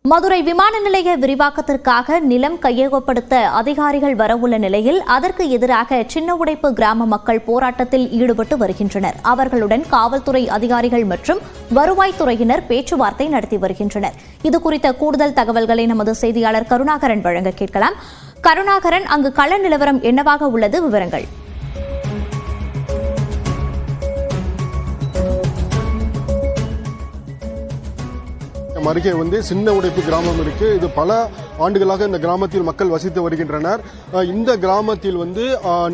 மதுரை விமான நிலைய விரிவாக்கத்திற்காக நிலம் கையகப்படுத்த அதிகாரிகள் வரவுள்ள நிலையில் அதற்கு எதிராக சின்ன உடைப்பு கிராம மக்கள் போராட்டத்தில் ஈடுபட்டு வருகின்றனர். அவர்களுடன் காவல்துறை அதிகாரிகள் மற்றும் வருவாய்த்துறையினர் பேச்சுவார்த்தை நடத்தி வருகின்றனர். இதுகுறித்த கூடுதல் தகவல்களை நமது செய்தியாளர் கருணாகரன் வழங்க கேட்கலாம். கருணாகரன், அங்கு கள நிலவரம் என்னவாக உள்ளது? விவரங்கள். அருகே சின்ன உடைப்பு கிராமம் இருக்கு. இது பல ஆண்டுகளாக இந்த கிராமத்தில் மக்கள் வசித்து வருகின்றனர். இந்த கிராமத்தில்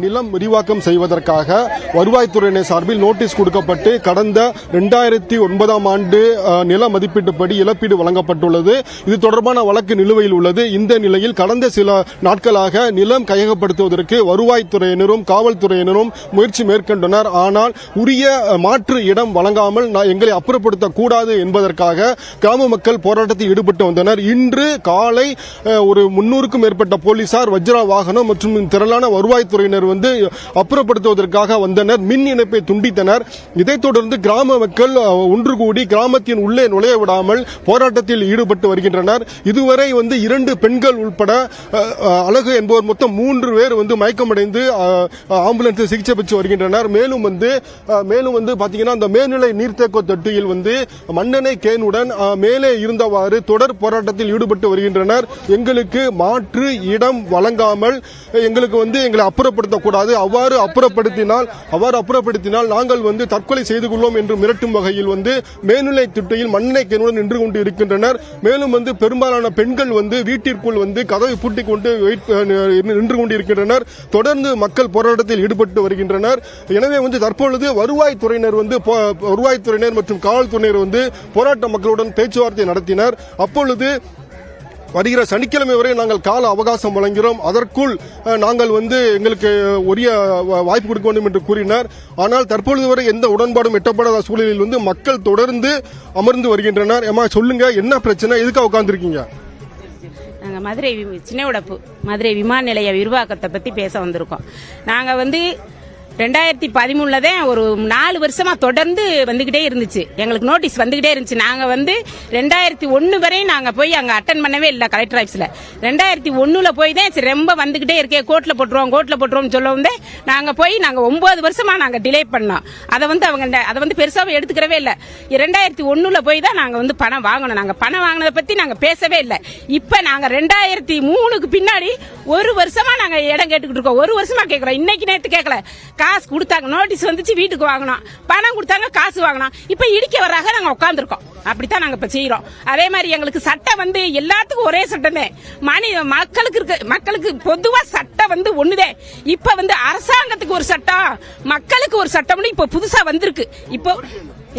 நிலம் விரிவாக்கம் செய்வதற்காக வருவாய்த்துறையினர் சார்பில் நோட்டீஸ் கொடுக்கப்பட்டு கடந்த 2009ஆம் ஆண்டு நில மதிப்பீட்டுப்படி இழப்பீடு வழங்கப்பட்டுள்ளது. இது தொடர்பான வழக்கு நிலுவையில் உள்ளது. இந்த நிலையில் கடந்த சில நாட்களாக நிலம் கையகப்படுத்துவதற்கு வருவாய்த்துறையினரும் காவல்துறையினரும் முயற்சி மேற்கொண்டனர். ஆனால் உரிய மாற்று இடம் வழங்காமல் எங்களை அப்புறப்படுத்தக்கூடாது என்பதற்காக கிராம மக்கள் போராட்டத்தில் ஈடுபட்டு வந்தனர். இன்று காலை ஒரு 300க்கும் மேற்பட்ட போலீசார், வஜ்ரா வாகனம் மற்றும் திரளான வருவாய்த்துறையினர் அப்புறப்படுத்துவதற்காக வந்தனர். மின் இணைப்பை துண்டித்தனர். இதைத் தொடர்ந்து கிராம மக்கள் ஒன்று கூடி கிராமத்தின் உள்ளே நுழைய விடாமல் போராட்டத்தில் ஈடுபட்டு வருகின்றனர். இதுவரை 2 பெண்கள் உட்பட அழகு என்பவர் மொத்தம் 3 பேர் மயக்கமடைந்து ஆம்புலன்ஸில் சிகிச்சை பெற்று வருகின்றனர். மேலும் பாத்தீங்கன்னா அந்த மேல்நிலை நீர்த்தேக்க தொட்டியில் மண்ணெண்ணெய் கேனுடன் மேலே இருந்தவாறு தொடர் போராட்டத்தில் ஈடுபட்டு வருகின்றனர். எங்களுக்கு மாற்று இடம் வழங்காமல் எங்களை அப்புறப்படுத்தக்கூடாது, அவ்வாறு அப்புறப்படுத்தினால் நாங்கள் தற்கொலை செய்து கொள்வோம் என்று மிரட்டும் வகையில் மேல்நிலை தொட்டியில் மண்ணெண்ணெய் கேனுடன் நின்று கொண்டு இருக்கின்றனர். மேலும் பெரும்பாலான பெண்கள் வீட்டிற்குள் கதவை பூட்டிக் கொண்டு நின்று கொண்டிருக்கின்றனர். தொடர்ந்து மக்கள் போராட்டத்தில் ஈடுபட்டு வருகின்றனர். எனவே தற்பொழுது வருவாய்த்துறையினர் மற்றும் காவல்துறையினர் போராட்ட மக்களுடன் பேச்சுவார்த்தை நடத்தினர். அப்பொழுது வருகிற சனிக்கிழமை வரை நாங்கள் கால அவகாசம் வழங்குகிறோம், அதற்குள் நாங்கள் எங்களுக்கு உரிய வாய்ப்பு கொடுக்க வேண்டும் என்று கூறினார். ஆனால் தற்பொழுது வரை எந்த உடன்பாடும் எட்டப்படாத சூழலில் மக்கள் தொடர்ந்து அமர்ந்து வருகின்றனர். சொல்லுங்க, என்ன பிரச்சனை? எதுக்காக உட்கார்ந்துருக்கீங்க? நாங்க மதுரை சின்ன உடைப்பு மதுரை விமான நிலைய விரிவாக்கத்தை பத்தி பேச வந்திருக்கோம். நாங்க 2013 தான் ஒரு 4 வருஷமா தொடர்ந்து வந்துகிட்டே இருந்துச்சு. எங்களுக்கு நோட்டீஸ் வந்துகிட்டே இருந்துச்சு. நாங்க 2001 வரை நாங்க போய் அங்க அட்டன் பண்ணவே இல்லை கலெக்டர் ஆபீஸ்ல. 2001 போய் தான் ரொம்ப வந்துகிட்டே இருக்கே, கோர்ட்ல போட்டுருவோம் சொல்ல நாங்க போய் 9 வருஷமா நாங்க டிலே பண்ணோம். அதை அவங்க பெருசாவே எடுத்துக்கிறவே இல்லை. 2001 போய் தான் நாங்க பணம் வாங்கணும். நாங்க பணம் வாங்கினதை பத்தி நாங்க பேசவே இல்லை. இப்ப நாங்க 2003க்கு பின்னாடி 1 வருஷமா நாங்க இடம் கேட்டுக்கிட்டு இருக்கோம். 1 வருஷமா கேட்கிறோம். இன்னைக்கு நேற்று கேட்கல. காசு கொடுத்தாங்க, நோட்டீஸ் வந்துச்சு, வீட்டுக்கு வாங்கணும், பணம் கொடுத்தாங்க, காசு வாங்கணும். இப்ப இடிக்க வர்றாங்க, நாங்க உட்காந்துருக்கோம். அப்படித்தான் நாங்க இப்ப செய்யறோம். அதே மாதிரி எங்களுக்கு சட்டம் எல்லாத்துக்கும் ஒரே சட்டம் தான். மக்களுக்கு பொதுவா சட்டம் ஒண்ணுதான். இப்ப அரசாங்கத்துக்கு ஒரு சட்டம், மக்களுக்கு ஒரு சட்டம் இப்ப புதுசா வந்திருக்கு. இப்போ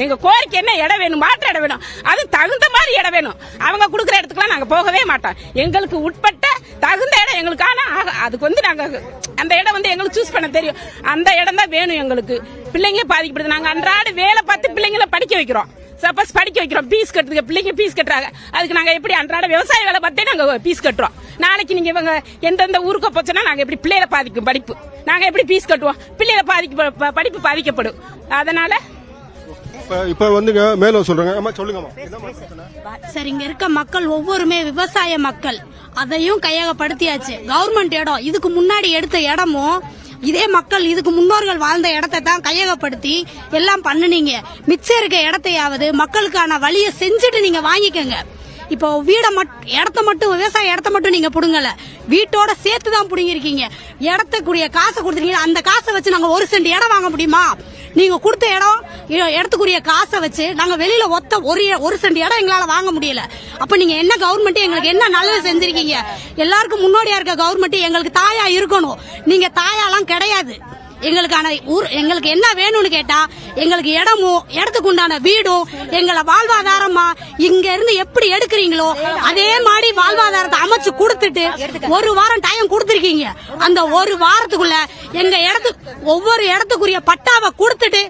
எங்க கோரிக்கை என்ன? இடம் வேணும், மாற்று இடம் வேணும், அது தகுந்த மாதிரி இடம் வேணும். அவங்க கொடுக்குற இடத்துக்குலாம் நாங்க போகவே மாட்டோம். எங்களுக்கு உட்பட்ட தகுந்த இடம் எங்களுக்கு, ஆனா அதுக்கு நாங்க அந்த இடம் எங்களுக்கு சூஸ் பண்ண தெரியும். அந்த இடம் தான் வேணும் எங்களுக்கு. பிள்ளைங்க பாதிக்கப்படுது. நாங்க அன்றாட வேலை பார்த்து பிள்ளைங்களை படிக்க வைக்கிறோம். சப்போஸ் படிக்க வைக்கிறோம், பீஸ் கட்டுறதுக்கு பிள்ளைங்க பீஸ் கட்டுறாங்க. அதுக்கு நாங்க எப்படி அன்றாட விவசாய வேலை பார்த்தே நாங்க பீஸ் கட்டுறோம். நாளைக்கு நீங்க இவங்க எந்தெந்த ஊருக்கு போச்சுன்னா நாங்க எப்படி பிள்ளைகளை பாதிக்கும் படிப்பு, நாங்க எப்படி பீஸ் கட்டுவோம்? பிள்ளைகளை படிப்பு பாதிக்கப்படும். அதனால இப்ப மேல சொல்றேங்க. சொல்லுங்க சார், இங்க இருக்க மக்கள் ஒவ்வொருமே விவசாய மக்கள். அதையும் கையகப்படுத்தியாச்சு. கவர்மெண்ட் இடம், இதுக்கு முன்னாடி எடுத்த இடமும் இதே மக்கள் இதுக்கு முன்னோர்கள் வாழ்ந்த இடத்தை தான் கையகப்படுத்தி எல்லாம் பண்ணுனீங்க. மிச்சம் இருக்க இடத்தையாவது மக்களுக்கான வழியை செஞ்சுட்டு நீங்க வாங்கிக்கங்க. இப்போ இடத்த மட்டும், விவசாய இடத்த மட்டும் நீங்க புடுங்கல, வீட்டோட சேர்த்துதான் புடுங்கிருக்கீங்க. இடத்துக்குரிய காசை கொடுத்துருக்கீங்க. அந்த காசை வச்சு நாங்க 1 சென்ட் இடம் வாங்க முடியுமா? நீங்க கொடுத்த இடத்துக்குரிய காசை வச்சு நாங்க வெளியில ஒரு சென்ட் இடம் எங்களால வாங்க முடியல. அப்ப நீங்க என்ன கவர்மெண்ட் எங்களுக்கு என்ன நல்லது செஞ்சிருக்கீங்க? எல்லாருக்கும் முன்னோடியா இருக்க கவர்மெண்ட் எங்களுக்கு தாயா இருக்கணும். நீங்க தாயாலாம் கிடையாது. எங்களுக்கு என்ன வேணும்னு கேட்டா, எங்களுக்கு இடமும் இடத்துக்கு உண்டான வீடும், எங்களை வாழ்வாதாரமா இங்க இருந்து எப்படி எடுக்கிறீங்களோ அதே மாதிரி வாழ்வாதாரத்தை அமைச்சு கொடுத்துட்டு 1 வாரம் டைம் கொடுத்துருக்கீங்க. அந்த 1 வாரத்துக்குள்ள ஒவ்வொரு இடத்துக்குரிய பட்டாவை கொடுத்துட்டு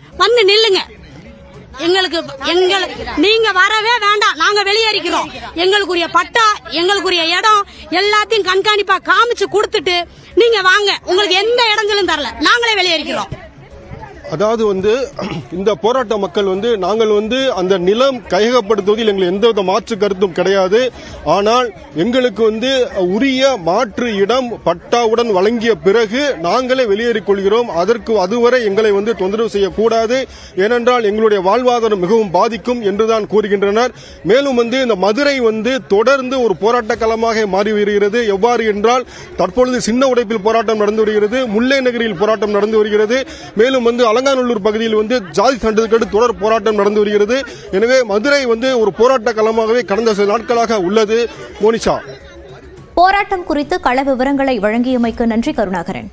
நில்லுங்க. நீங்க வரவே வேண்டாம், நாங்க வெளியேறிக்கிறோம். எங்களுக்குரிய பட்டா, எங்களுக்குரிய இடம் எல்லாத்தையும் கண்காணிப்பா காமிச்சு கொடுத்துட்டு நீங்க வாங்க. உங்களுக்கு எந்த இடங்களும் தரல, நாங்களே வெளியேறிக்கிறோம். அதாவது இந்த போராட்ட மக்கள் நாங்கள் அந்த நிலம் கையகப்படுத்துவதில் எங்களுக்கு எந்தவித மாற்று கருத்தும் கிடையாது. ஆனால் எங்களுக்கு உரிய மாற்று இடம் பட்டாவுடன் வழங்கிய பிறகு நாங்களே வெளியேறிக் கொள்கிறோம். அதுவரை எங்களை தொந்தரவு செய்யக்கூடாது, ஏனென்றால் எங்களுடைய வாழ்வாதாரம் மிகவும் பாதிக்கும் என்றுதான் கூறுகின்றனர். மேலும் இந்த மதுரை தொடர்ந்து ஒரு போராட்ட களமாக மாறி வருகிறது. எவ்வாறு என்றால் தற்பொழுது சின்ன உடைப்பில் போராட்டம் நடந்து வருகிறது, முல்லை நகரில் போராட்டம் நடந்து வருகிறது, மேலும் அலங்காநல்லூர் பகுதியில் ஜாதி சான்றிதழ்கள் தொடர் போராட்டம் நடந்து வருகிறது. எனவே மதுரை ஒரு போராட்ட களமாகவே கடந்த சில நாட்களாக உள்ளது. மோனிஷா, போராட்டம் குறித்து கள விவரங்களை வழங்கியமைக்கு நன்றி கருணாகரன்.